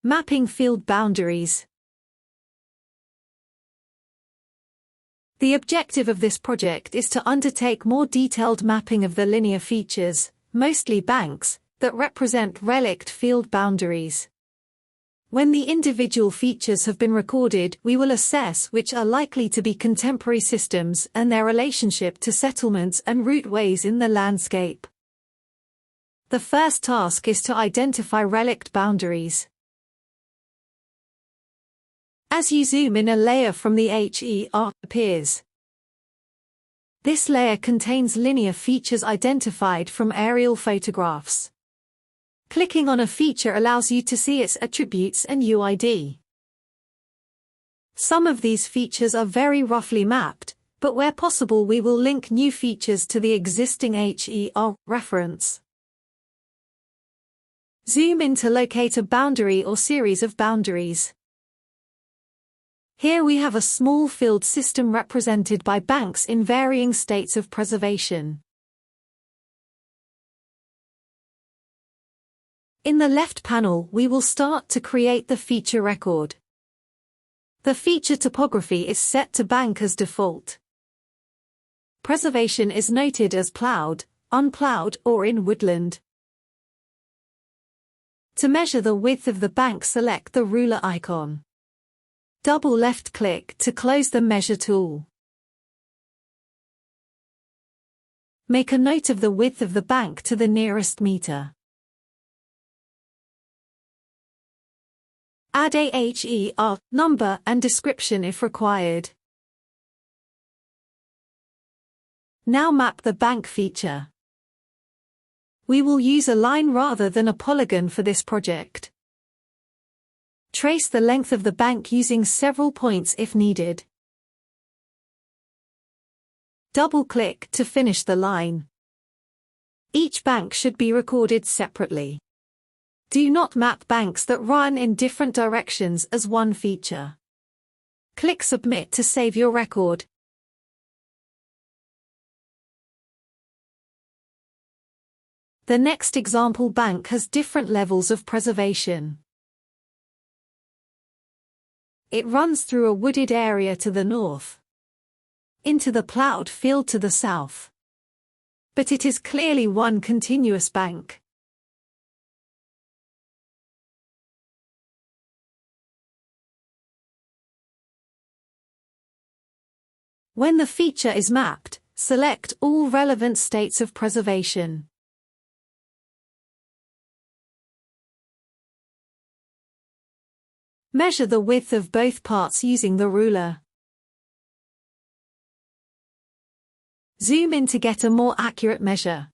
Mapping field boundaries. The objective of this project is to undertake more detailed mapping of the linear features, mostly banks, that represent relict field boundaries. When the individual features have been recorded, we will assess which are likely to be contemporary systems and their relationship to settlements and routeways in the landscape. The first task is to identify relict boundaries. As you zoom in, a layer from the HER appears. This layer contains linear features identified from aerial photographs. Clicking on a feature allows you to see its attributes and UID. Some of these features are very roughly mapped, but where possible we will link new features to the existing HER reference. Zoom in to locate a boundary or series of boundaries. Here we have a small field system represented by banks in varying states of preservation. In the left panel, we will start to create the feature record. The feature topography is set to bank as default. Preservation is noted as plowed, unplowed, or in woodland. To measure the width of the bank, select the ruler icon. Double left-click to close the measure tool. Make a note of the width of the bank to the nearest meter. Add a HER number and description if required. Now map the bank feature. We will use a line rather than a polygon for this project. Trace the length of the bank using several points if needed. Double-click to finish the line. Each bank should be recorded separately. Do not map banks that run in different directions as one feature. Click Submit to save your record. The next example bank has different levels of preservation. It runs through a wooded area to the north, into the plowed field to the south. But it is clearly one continuous bank. When the feature is mapped, select all relevant states of preservation. Measure the width of both parts using the ruler. Zoom in to get a more accurate measure.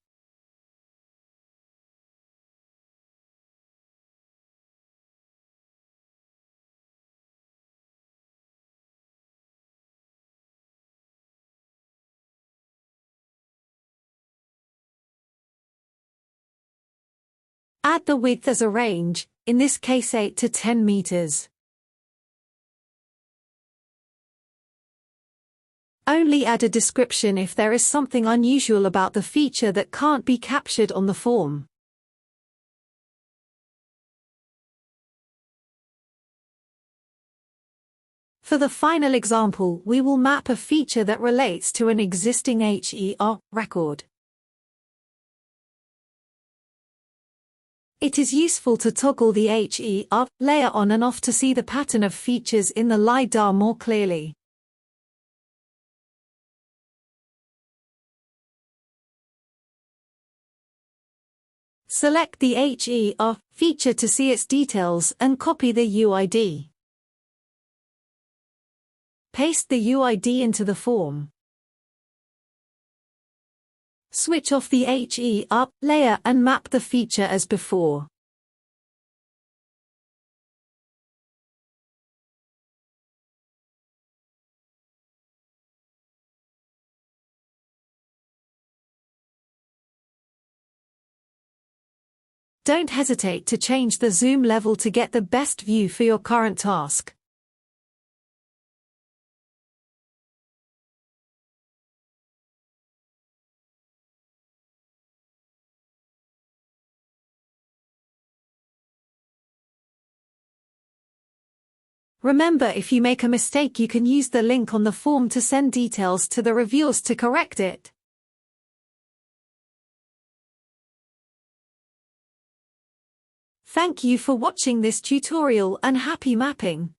Add the width as a range, in this case 8 to 10 meters. Only add a description if there is something unusual about the feature that can't be captured on the form. For the final example, we will map a feature that relates to an existing HER record. It is useful to toggle the HER layer on and off to see the pattern of features in the LiDAR more clearly. Select the HER feature to see its details and copy the UID. Paste the UID into the form. Switch off the HER layer and map the feature as before. Don't hesitate to change the zoom level to get the best view for your current task. Remember, if you make a mistake, you can use the link on the form to send details to the reviewers to correct it. Thank you for watching this tutorial and happy mapping!